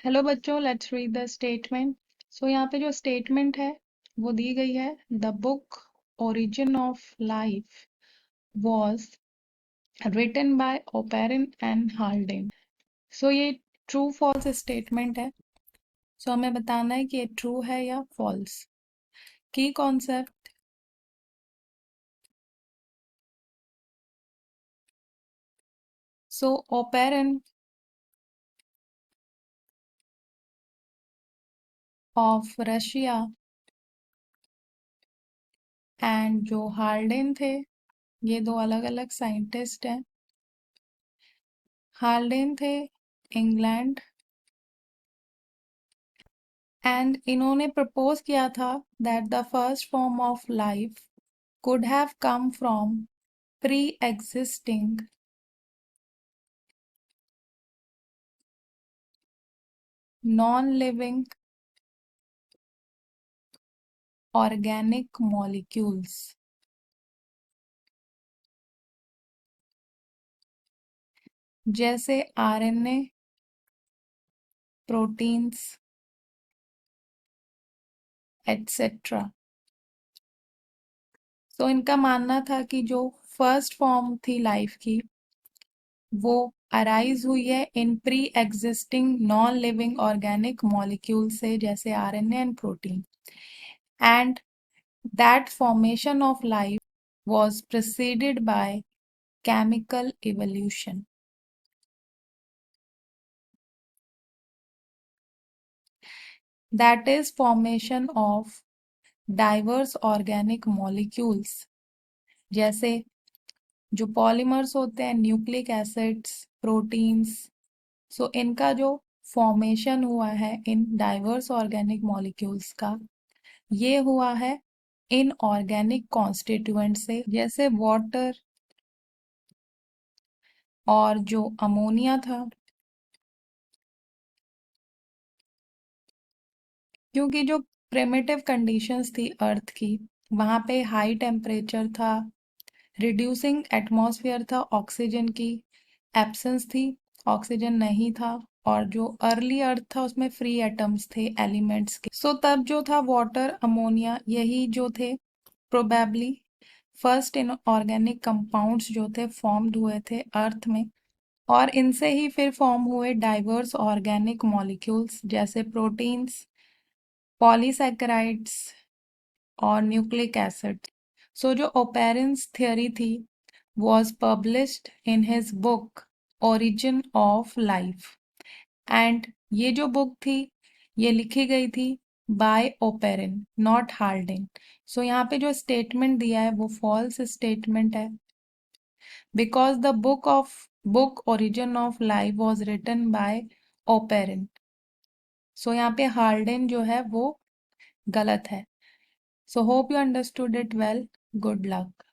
Hello बच्चों, let's read the statement. So यहाँ पे जो स्टेटमेंट है वो दी गई है, the book Origin of Life was written by Oparin and Haldane. So ये ट्रू फॉल्स स्टेटमेंट है। सो हमें बताना है कि ये ट्रू है या फॉल्स। की concept, so operon of Russia and जो हाल्डेन थे, ये दो अलग अलग साइंटिस्ट हैं। हाल्डेन थे इंग्लैंड एंड इन्होंने प्रपोज किया था that the first form of life could have come from pre-existing non-living organic molecules जैसे आरएनए, प्रोटीन्स एटसेट्रा। तो इनका मानना था कि जो फर्स्ट फॉर्म थी लाइफ की वो अराइज हुई है इन pre existing non living organic molecule से, जैसे RNA and protein, and that formation of life was preceded by chemical evolution. That is formation of diverse organic molecules, जैसे जो पॉलीमर्स होते हैं, न्यूक्लिक एसिड्स, प्रोटीन्स। सो इनका जो फॉर्मेशन हुआ है इन डाइवर्स ऑर्गेनिक मॉलिक्यूल्स का, ये हुआ है इन ऑर्गेनिक कॉन्स्टिट्यूएंट से, जैसे वाटर और जो अमोनिया था। क्योंकि जो प्रिमिटिव कंडीशंस थी अर्थ की, वहाँ पे हाई टेम्परेचर था, रिड्यूसिंग एटमॉस्फेयर था, ऑक्सीजन की एब्सेंस थी, ऑक्सीजन नहीं था, और जो अर्ली अर्थ था उसमें फ्री एटम्स थे एलिमेंट्स के। सो तब जो था वाटर, अमोनिया, यही जो थे probably first in organic compounds जो थे फॉर्म्ड हुए थे अर्थ में, और इनसे ही फिर फॉर्म हुए डाइवर्स ऑर्गेनिक मॉलिक्यूल्स जैसे प्रोटीन्स, पॉलीसैकेराइड्स और न्यूक्लिक एसिड। सो जो ओपेरन्स थियोरी थी was published in his book Origin of Life, and ये जो बुक थी ये लिखी गई थी by Oparin, not Haldane. So यहाँ पे जो स्टेटमेंट दिया है वो फॉल्स स्टेटमेंट है, because the book Origin of Life was written by Oparin. So यहाँ पे हाल्डेन जो है वो गलत है। So hope you understood it well. Good luck.